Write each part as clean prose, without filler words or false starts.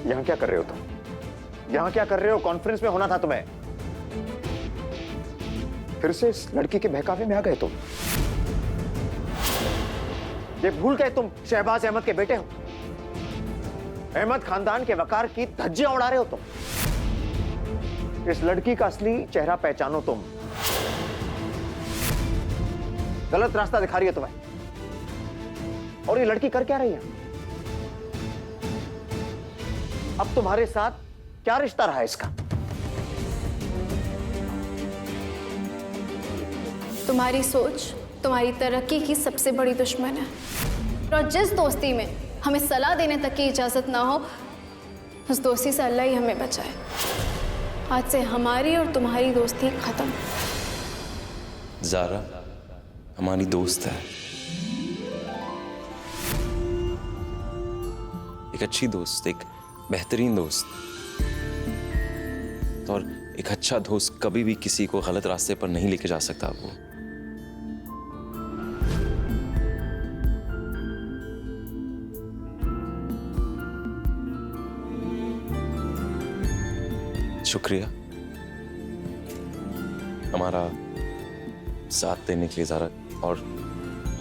यहाँ क्या कर रहे हो तुम? यहाँ क्या कर रहे हो? कॉन्फ्रेंस में होना था तुम्हें। फिर से इस लड़की के बहकावे में आ गए तुम। ये भूल गए तुम शहबाज अहमद के बेटे हो। अहमद खानदान के वकार की धज्जियां उड़ा रहे हो तुम। इस लड़की का असली चेहरा पहचानो तुम। गलत रास्ता दिखा रही है तुम्हें। और ये लड़की कर क्या रही है? अब तुम्हारे साथ क्या रिश्ता रहा इसका? तुम्हारी सोच तुम्हारी तरक्की की सबसे बड़ी दुश्मन है। और जिस दोस्ती में हमें सलाह देने तक की इजाजत ना हो, उस दोस्ती से अल्लाह ही हमें बचाए। आज से हमारी और तुम्हारी दोस्ती खत्म। ज़ारा हमारी दोस्त है, एक अच्छी दोस्त, एक बेहतरीन दोस्त। और एक अच्छा दोस्त कभी भी किसी को गलत रास्ते पर नहीं लेके जा सकता। वो शुक्रिया हमारा साथ देने के लिए ज़ारा, और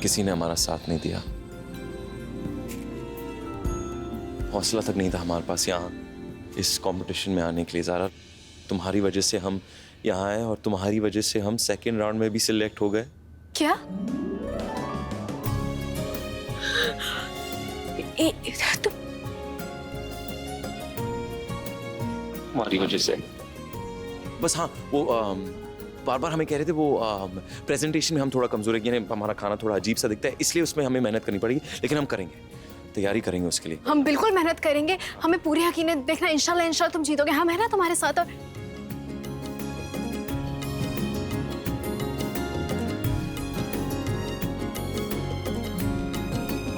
किसी ने हमारा साथ नहीं दिया। हौसला तक नहीं था हमारे पास यहाँ इस कंपटीशन में आने के लिए। ज़ारा तुम्हारी वजह से हम यहाँ आए और तुम्हारी वजह से हम सेकंड राउंड में भी सिलेक्ट हो गए। क्या? तुम्हारी वजह से बस। हाँ, वो बार बार हमें कह रहे थे वो प्रेजेंटेशन में हम थोड़ा कमजोर है, यानी हमारा खाना थोड़ा अजीब सा दिखता है, इसलिए उसमें हमें मेहनत करनी पड़ेगी। लेकिन हम करेंगे, तैयारी करेंगे उसके लिए। हम बिल्कुल मेहनत करेंगे। हमें पूरी यकीन है, देखना इंशाल्लाह इंशाल्लाह तुम जीतोगे। हम है ना तुम्हारे साथ। और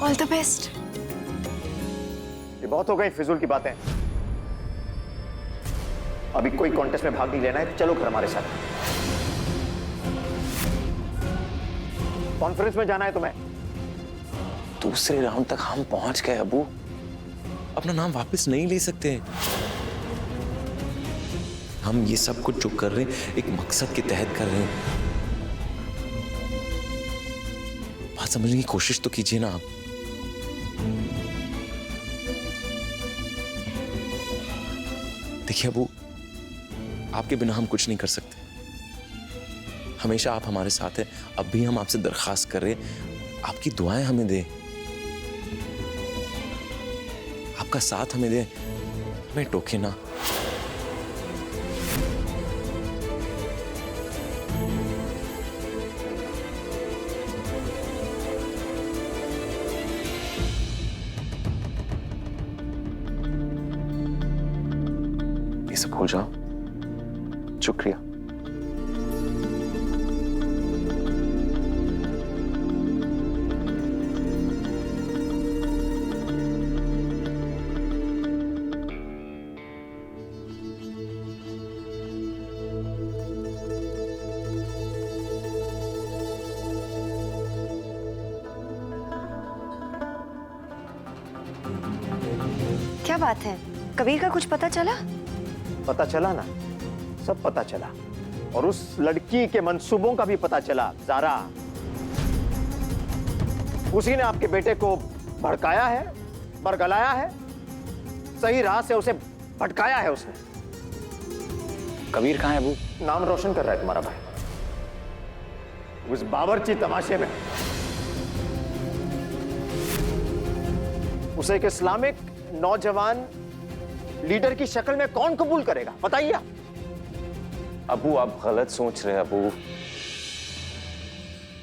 ऑल द बेस्ट। ये बहुत हो गई फिजूल की बातें। अभी कोई कॉन्टेस्ट में भाग नहीं लेना है, चलो फिर हमारे साथ। कॉन्फ्रेंस में जाना है तुम्हें। दूसरे राउंड तक हम पहुंच गए अबू, अपना नाम वापस नहीं ले सकते। हम ये सब कुछ जो कर रहे हैं एक मकसद के तहत कर रहे हैं। बात समझने की कोशिश तो कीजिए ना आप। देखिए अबू, आपके बिना हम कुछ नहीं कर सकते। हमेशा आप हमारे साथ हैं। अब भी हम आपसे दरखास्त कर रहे हैं, आपकी दुआएं हमें दें, आपका साथ हमें दें, हमें टोके ना। ये सब भूल जाओ। शुक्रिया। क्या बात है, कबीर का कुछ पता चला? पता चला ना, सब पता चला। और उस लड़की के मंसूबों का भी पता चला। ज़ारा, उसी ने आपके बेटे को भड़काया है, बरगलाया है, सही राह से उसे भटकाया है उसने। कबीर कहाँ है अबू? नाम रोशन कर रहा है तुम्हारा भाई उस बावर्ची तमाशे में। उसे एक इस्लामिक नौजवान लीडर की शक्ल में कौन कबूल करेगा, बताइए आप। अबू आप गलत सोच रहे हैं अबू।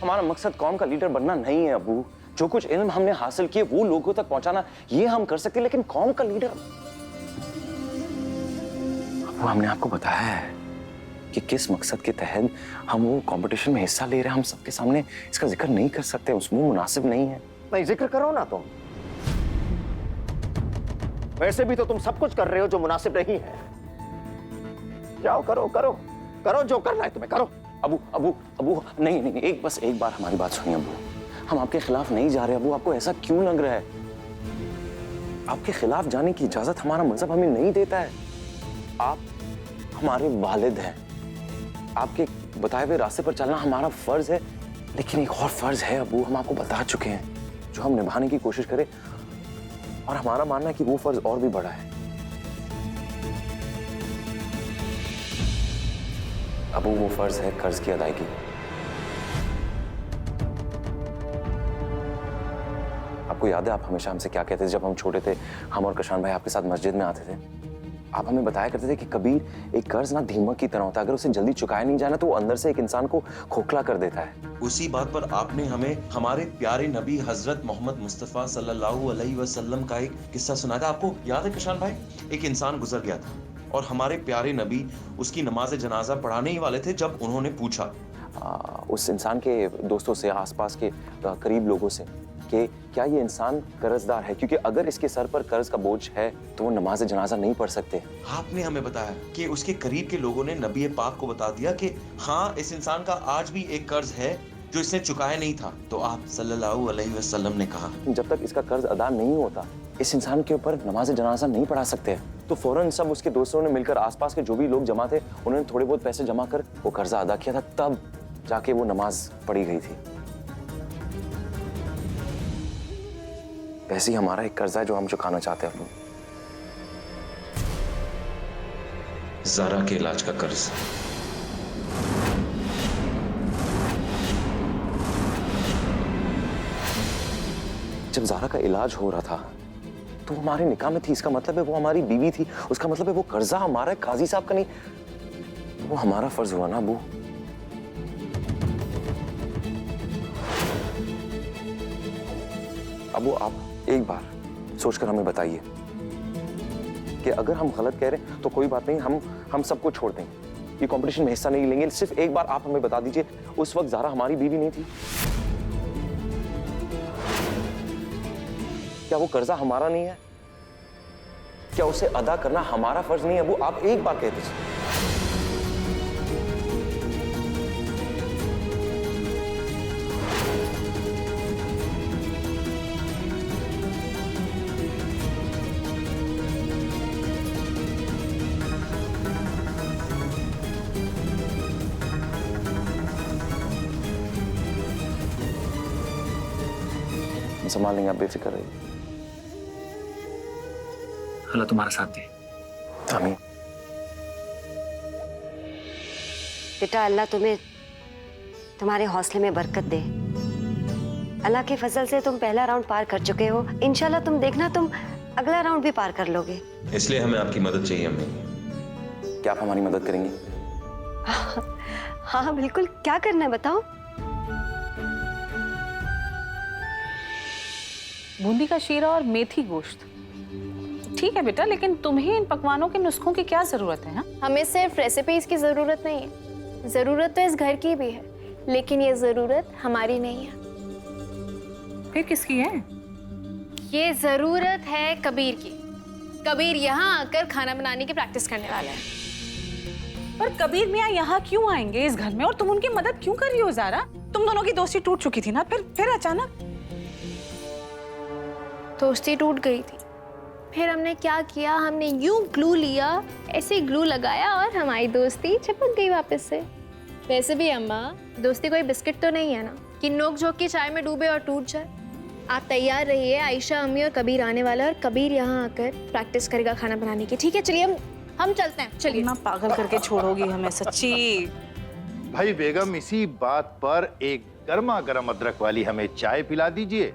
हमारा मकसद कौम का लीडर बनना नहीं है अबू। जो कुछ इल्म हमने हासिल किए वो लोगों तक पहुंचाना, ये हम कर सकते, लेकिन कौम का लीडर। अबू हमने आपको बताया है कि किस मकसद के तहत हम वो कंपटीशन में हिस्सा ले रहे हैं। हम सबके सामने इसका जिक्र नहीं कर सकते, उसमें मुनासिब नहीं है। नहीं, जिक्र करो ना तुम। वैसे भी तो तुम सब कुछ कर रहे हो जो मुनासिब नहीं है। जाओ करो करो करो, जो करना है तुम्हें करो। अबू अबू अबू नहीं नहीं, एक बार हमारी बात सुनिए अबू। हम आपके खिलाफ नहीं जा रहे अबू। आपको ऐसा क्यों लग रहा है? आपके खिलाफ जाने की इजाजत हमारा मजहब हमें नहीं देता है। आप हमारे वालिद हैं, आपके बताए हुए रास्ते पर चलना हमारा फर्ज है। लेकिन एक और फर्ज है अबू, हम आपको बता चुके हैं, जो हम निभाने की कोशिश करें, और हमारा मानना है कि वो फर्ज और भी बड़ा है। अबू वो फर्ज है कर्ज की अदायगी। आपको याद है आप हमेशा हमसे क्या कहते थे जब हम छोटे थे, हम और कशान भाई आपके साथ मस्जिद में आते थे? आप हमें बताया करते थे कि कबीर एक कर्ज ना दीमक की तरह होता है, अगर उसे जल्दी चुकाया नहीं जाना तो वो अंदर से एक इंसान को खोखला कर देता है। उसी बात पर आपने हमें हमारे प्यारे नबी हजरत मोहम्मद मुस्तफ़ा सल्लल्लाहु अलैहि वसल्लम का एक किस्सा सुनाया था। आपको याद है कशान भाई? एक इंसान गुजर गया था और हमारे प्यारे नबी उसकी नमाज जनाजा पढ़ाने ही वाले थे जब उन्होंने पूछा उस इंसान के दोस्तों से, आसपास के करीब लोगों से, कि क्या ये इंसान कर्जदार है, क्योंकि अगर इसके सर पर कर्ज का बोझ है तो वो नमाज जनाजा नहीं पढ़ सकते। आपने हमें बताया कि उसके करीब के लोगों ने नबी पाक को बता दिया कि हाँ, इस इंसान का आज भी एक कर्ज है जो इसने चुकाया नहीं था। तो आप सल्लल्लाहु अलैहि वसल्लम ने कहा, जब तक इसका कर्ज अदा नहीं होता इस इंसान के ऊपर नमाज जनाजा नहीं पढ़ा सकते। तो फौरन सब उसके दोस्तों ने मिलकर, आसपास के जो भी लोग जमा थे, उन्होंने थोड़े बहुत पैसे जमा कर वो कर्जा अदा किया था, तब जाके वो नमाज पढ़ी गई थी। वैसे ही हमारा एक कर्जा है जो हम चुकाना चाहते हैं। ज़ारा के इलाज का कर्ज। जब ज़ारा का इलाज हो रहा था तो वो हमारे निकाह में थी, इसका मतलब है वो हमारी बीवी थी, उसका मतलब है वो कर्जा हमारा है, काजी साहब का नहीं। तो वो हमारा फर्ज हुआ ना अबू। अबू आप एक बार सोचकर हमें बताइए कि अगर हम गलत कह रहे हैं तो कोई बात नहीं, हम सबको छोड़ देंगे, ये कंपटीशन में हिस्सा नहीं लेंगे। सिर्फ एक बार आप हमें बता दीजिए, उस वक्त ज़ारा हमारी बीवी नहीं थी? क्या वो कर्जा हमारा नहीं है? क्या उसे अदा करना हमारा फर्ज नहीं है? अबू आप एक बार कह दीजिए। संभाल लेंगे, आप बेफिक्र रहिए। अल्लाह तुम्हारा साथ दे। आमीन। बेटा, अल्लाह तुम्हें तुम्हारे हौसले में बरकत दे। अल्लाह के फजल से तुम पहला राउंड पार कर चुके हो, इंशाल्लाह तुम देखना तुम अगला राउंड भी पार कर लोगे। इसलिए हमें आपकी मदद चाहिए अम्मी। क्या आप हमारी मदद करेंगी? हाँ बिल्कुल, क्या करना है बताओ। बूंदी का शीरा और मेथी गोश्त ठीक है बेटा, लेकिन तुम्हें इन पकवानों के नुस्खों की क्या जरूरत है? हमें सिर्फ रेसिपीज की जरूरत नहीं है, जरूरत तो इस घर की भी है, लेकिन ये जरूरत हमारी नहीं है। फिर किसकी है? ये जरूरत है कबीर की। कबीर यहाँ आकर खाना बनाने की प्रैक्टिस करने वाला है। पर कबीर मियाँ यहाँ क्यों आएंगे इस घर में, और तुम उनकी मदद क्यों कर रही हो ज़ारा? तुम दोनों की दोस्ती टूट चुकी थी ना, फिर अचानक दोस्ती टूट गई थी। फिर हमने क्या किया, हमने यूं ग्लू लिया, ऐसे ग्लू लगाया और हमारी दोस्ती चिपक गई वापस से। वैसे भी अम्मा, दोस्ती कोई बिस्किट तो नहीं है ना कि नोक झोंक की चाय में डूबे और टूट जाए। आप तैयार रहिए, आयशा, अम्मी और कबीर आने वाला है और कबीर यहाँ आकर प्रैक्टिस करेगा खाना बनाने की। ठीक है, चलिए हम चलते हैं। चलिए। ना पागल करके छोड़ोगी हमें सच्ची। भाई बेगम, इसी बात पर एक गर्मा गर्म अदरक वाली हमें चाय पिला दीजिए,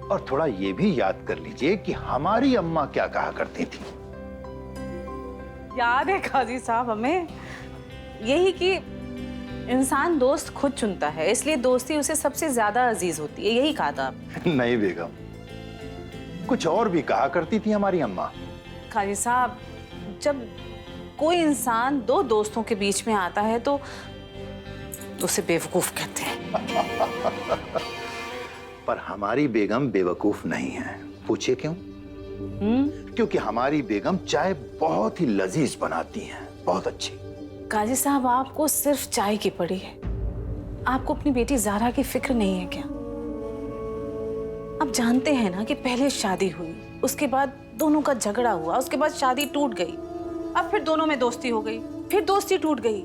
और थोड़ा ये भी याद कर लीजिए कि हमारी अम्मा क्या कहा करती थी। याद है काजी साहब हमें, यही कि इंसान दोस्त खुद चुनता है, इसलिए दोस्ती उसे सबसे ज्यादा अजीज होती है, यही कहा था आप। नहीं बेगम, कुछ और भी कहा करती थी हमारी अम्मा। काजी साहब, जब कोई इंसान दो दोस्तों के बीच में आता है तो उसे बेवकूफ कहते हैं। पर हमारी बेगम बेवकूफ नहीं है। पूछिए क्यों? क्योंकि हमारी बेगम चाय बहुत ही लजीज बनाती हैं, बहुत अच्छी। काजी साहब, आपको सिर्फ चाय की पड़ी है, आपको अपनी बेटी ज़ारा की फिक्र नहीं है क्या? आप जानते हैं ना कि पहले शादी हुई, उसके बाद दोनों का झगड़ा हुआ, उसके बाद शादी टूट गई, अब फिर दोनों में दोस्ती हो गई, फिर दोस्ती टूट गई,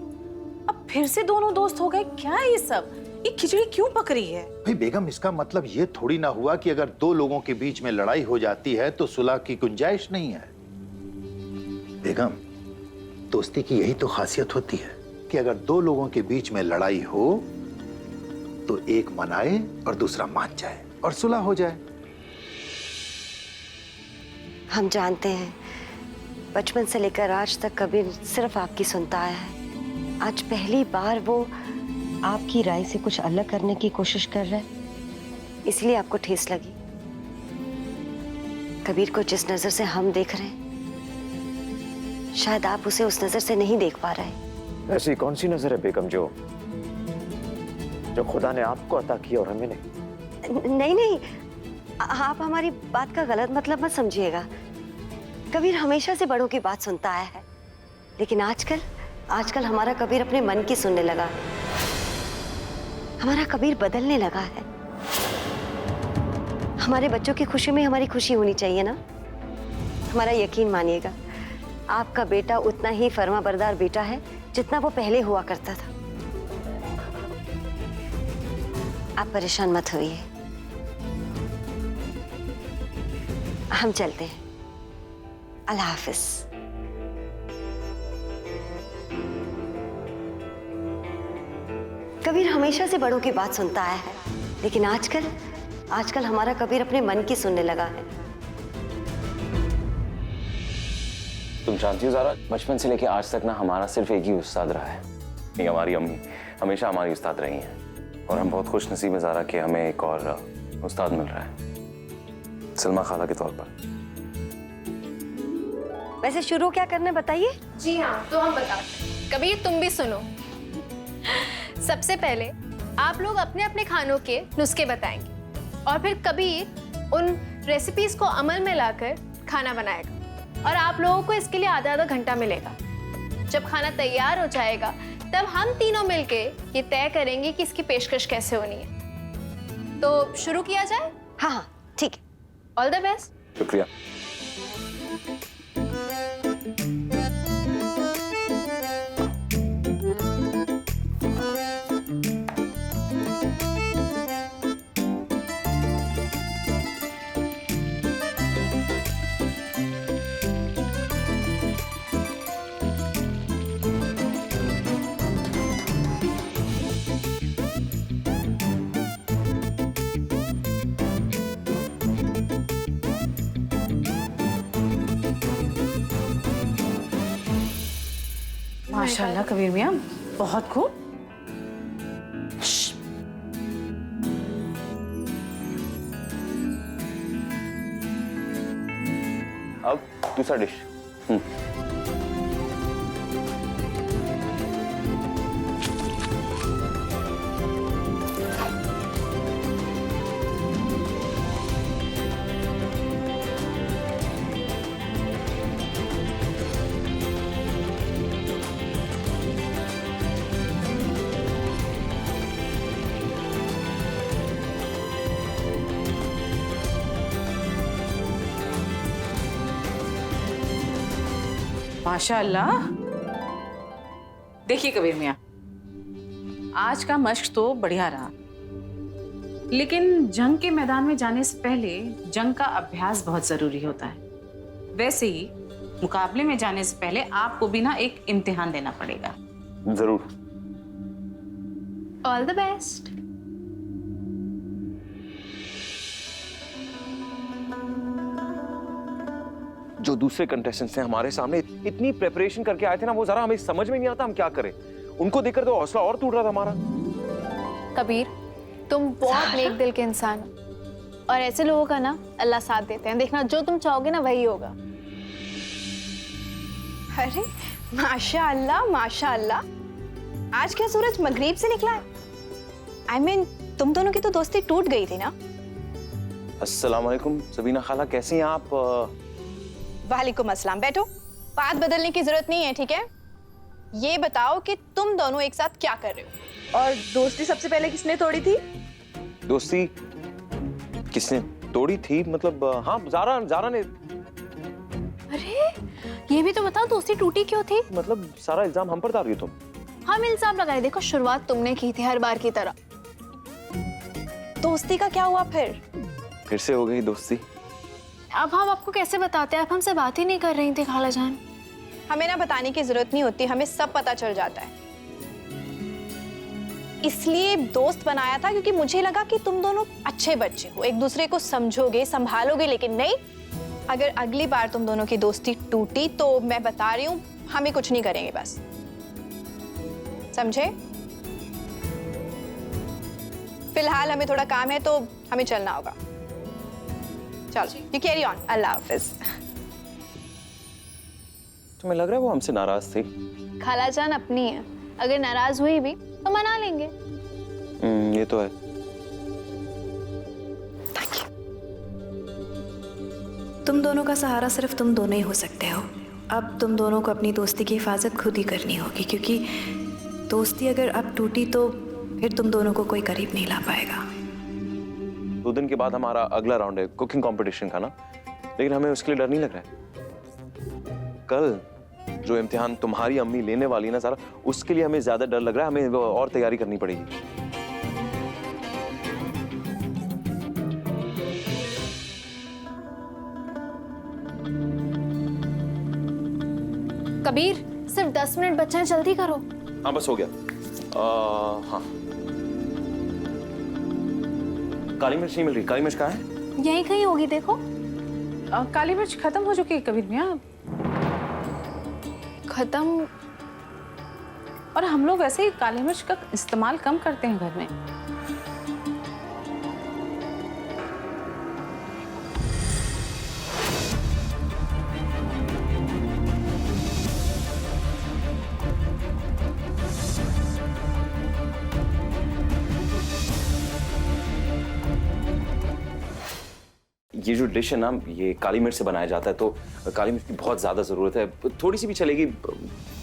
अब फिर से दोनों दोस्त हो गए। क्या है ये सब? ये खिचड़ी क्यों पक रही है? भाई बेगम, इसका मतलब ये थोड़ी ना हुआ कि अगर दो लोगों के बीच में लड़ाई हो जाती है तो सुलह की गुंजाइश नहीं है। बेगम, दोस्ती की यही तो खासियत होती है कि अगर दो लोगों के बीच में लड़ाई हो तो एक मनाए और दूसरा मान जाए और सुलह हो जाए। हम जानते हैं बचपन से लेकर आज तक कबीर सिर्फ आपकी सुनता आया है। आज पहली बार वो आपकी राय से कुछ अलग करने की कोशिश कर रहा है, इसलिए आपको ठेस लगी। कबीर को जिस नजर से हम देख रहे हैं, शायद आप उसे उस नजर से नहीं देख पा रहे। ऐसी कौन सी नजर है बेगम जो खुदा ने आपको अता की और हमें नहीं? नहीं, आप हमारी बात का गलत मतलब मत समझिएगा। कबीर हमेशा से बड़ों की बात सुनता आया है, लेकिन आजकल हमारा कबीर अपने मन की सुनने लगा है। हमारा कबीर बदलने लगा है। हमारे बच्चों की खुशी में हमारी खुशी होनी चाहिए ना। हमारा यकीन मानिएगा, आपका बेटा उतना ही फर्माबरदार बेटा है जितना वो पहले हुआ करता था। आप परेशान मत होइए, हम चलते हैं। अल्लाह हाफिज। कबीर हमेशा से बड़ों की बात सुनता आया है, लेकिन आजकल हमारा कबीर अपने मन की सुनने लगा है। तुम जानती हो ज़ारा, बचपन से लेके आज तक ना हमारा सिर्फ एक ही उस्ताद रहा है। नहीं, हमारी अम्मी हमेशा हमारी उस्ताद रही हैं और हम बहुत खुश नसीब हैं ज़ारा कि हमें एक और उस्ताद मिल रहा है, सलमा खाला के तौर पर। वैसे शुरू क्या करना है बताइए। जी हाँ, तो हम बताते हैं। कबीर तुम भी सुनो। सबसे पहले आप लोग अपने अपने खानों के नुस्खे बताएंगे और फिर कबीर उन रेसिपीज को अमल में लाकर खाना बनाएगा और आप लोगों को इसके लिए आधा घंटा मिलेगा। जब खाना तैयार हो जाएगा तब हम तीनों मिलके ये तय करेंगे कि इसकी पेशकश कैसे होनी है। तो शुरू किया जाए? हाँ, ठीक है। All the best. शुक्रिया। माशाल्लाह कबीर मियाँ, बहुत खूब। अब दूसरा डिश। माशाल्लाह। देखिए कबीर मियाँ, आज का मश्क तो बढ़िया रहा, लेकिन जंग के मैदान में जाने से पहले जंग का अभ्यास बहुत जरूरी होता है। वैसे ही मुकाबले में जाने से पहले आपको भी ना एक इम्तिहान देना पड़ेगा। जरूर। All the best. जो दूसरे कंटेस्टेंट्स हैं हमारे सामने इतनी प्रिपरेशन करके आए थे ना, वो जरा हमें समझ में नहीं आता हम क्या करें। उनको देखकर तो हौसला और टूट रहा था हमारा। कबीर, तुम बहुत नेक दिल के इंसान हो और ऐसे लोगों का ना अल्लाह साथ देते हैं। देखना, जो तुम चाहोगे ना वही होगा। अरे माशाअल्लाह माशाअल्लाह, आज क्या सूरज मगरिब से निकला है? I mean, तुम दोनों की तो दोस्ती टूट गई थी ना? अस्सलाम वालेकुम सबीना खाला, कैसी हैं आप? वालेकुम अस्सलाम। बैठो, बात बदलने की जरूरत नहीं है, ठीक है? ये बताओ कि तुम दोनों एक साथ क्या कर रहे हो? और दोस्ती सबसे पहले किसने तोड़ी थी? दोस्ती किसने तोड़ी थी, मतलब हाँ, जारा ने। अरे ये भी तो बताओ, दोस्ती टूटी क्यों थी? मतलब सारा इल्जाम हम पर डाल रही हो तुम। हम इल्जाम लगाए, देखो शुरुआत तुमने की थी हर बार की तरह। दोस्ती का क्या हुआ फिर से हो गई दोस्ती। अब हम आपको कैसे बताते हैं? आप हमसे बात ही नहीं कर रही थी खाला जान। हमें ना बताने की जरूरत नहीं होती, हमें सब पता चल जाता है। इसलिए दोस्त बनाया था क्योंकि मुझे लगा कि तुम दोनों अच्छे बच्चे हो, एक दूसरे को समझोगे, संभालोगे। लेकिन नहीं, अगर अगली बार तुम दोनों की दोस्ती टूटी तो मैं बता रही हूँ, हम ही कुछ नहीं करेंगे, बस समझे? फिलहाल हमें थोड़ा काम है तो हमें चलना होगा। चलो, यू कैरी ऑन। अल्लाह हाफिज। तुम्हें लग रहा है वो हमसे नाराज थी? खाला जान अपनी है, अगर नाराज हुई भी तो मना लेंगे। ये तो है। तुम दोनों का सहारा सिर्फ तुम दोनों ही हो सकते हो। अब तुम दोनों को अपनी दोस्ती की हिफाजत खुद ही करनी होगी, क्योंकि दोस्ती अगर अब टूटी तो फिर तुम दोनों को कोई करीब नहीं ला पाएगा। 2 दिन के बाद हमारा अगला राउंड है कुकिंग कंपटीशन का ना, लेकिन हमें उसके लिए डर नहीं लग रहा है। कल जो इम्तिहान तुम्हारी अम्मी लेने वाली है ना सारा, उसके लिए हमें ज्यादा डर लग रहा है। हमें और तैयारी करनी पड़ेगी। कबीर, सिर्फ 10 मिनट बचे हैं, जल्दी करो। हाँ बस हो गया। हाँ, काली मिर्च नहीं मिल रही। काली मिर्च कहाँ है? यहीं कहीं होगी, देखो। काली मिर्च खत्म हो चुकी है कबीर मियाँ। खत्म? और हम लोग वैसे ही काली मिर्च का इस्तेमाल कम करते हैं घर में। ये जो डिश है ना, ये काली मिर्च से बनाया जाता है, तो काली मिर्च की बहुत ज्यादा जरूरत है। थोड़ी सी भी चलेगी,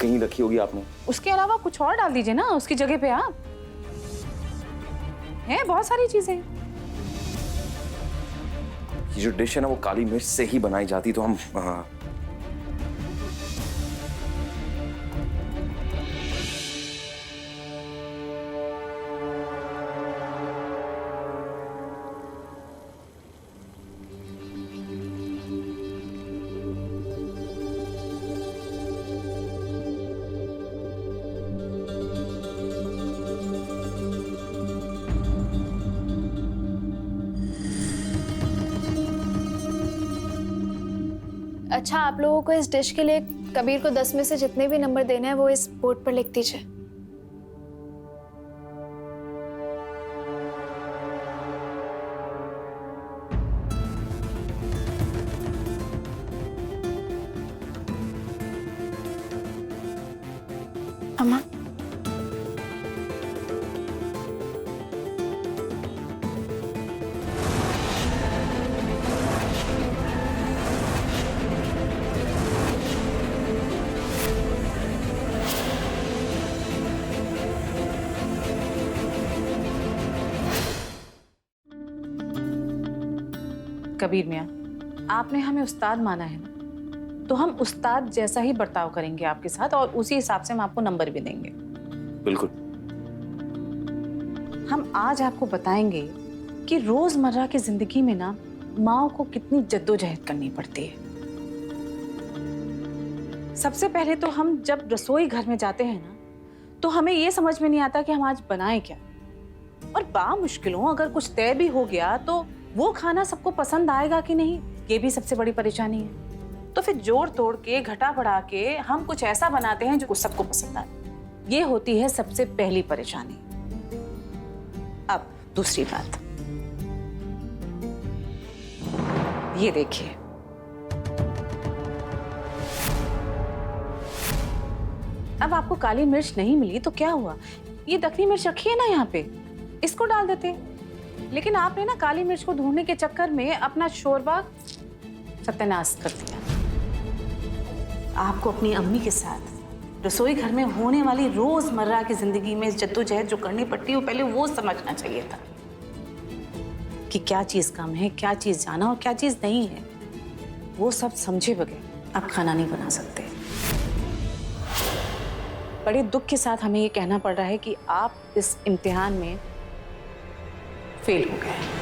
कहीं रखी होगी आपने। उसके अलावा कुछ और डाल दीजिए ना उसकी जगह पे। आप हैं बहुत सारी चीजें। ये जो डिश है ना, वो काली मिर्च से ही बनाई जाती, तो हम अच्छा, आप लोगों को इस डिश के लिए कबीर को 10 में से जितने भी नंबर देने हैं वो इस बोर्ड पर लिख दीजिए। अम्मा, कबीर मियाँ, आपने हमें उस्ताद माना है ना, तो हम उस्ताद जैसा ही बर्ताव करेंगे आपके साथ, और उसी हिसाब से हम आपको नंबर भी देंगे। बिल्कुल। हम आज आपको बताएंगे कि रोजमर्रा की जिंदगी में ना माँ को कितनी जद्दोजहद करनी पड़ती है। सबसे पहले तो हम जब रसोई घर में जाते हैं ना, तो हमें ये समझ में नहीं आता कि हम आज बनाएं क्या, और बामुश्किलों अगर कुछ तय भी हो गया तो वो खाना सबको पसंद आएगा कि नहीं, ये भी सबसे बड़ी परेशानी है। तो फिर जोड़ तोड़ के घटा बढ़ा के हम कुछ ऐसा बनाते हैं जो सबको पसंद आए। ये होती है सबसे पहली परेशानी। अब दूसरी बात, ये देखिए, अब आपको काली मिर्च नहीं मिली तो क्या हुआ, ये दखनी मिर्च रखी है ना यहाँ पे, इसको डाल देते। लेकिन आपने ना काली मिर्च को ढूंढने के चक्कर में अपना शोरबा सत्यानाश कर दिया। आपको अपनी अम्मी के साथ रसोई घर में होने वाली रोजमर्रा की जिंदगी में जद्दोजहद जो करनी पड़ती है, वो पहले वो समझना चाहिए था। कि क्या चीज़ कम है, क्या चीज़ जाना और क्या चीज़ नहीं है, वो सब समझे बगैर आप खाना नहीं बना सकते। बड़े दुख के साथ हमें ये कहना पड़ रहा है कि आप इस इम्तिहान में फेल हो गए हैं।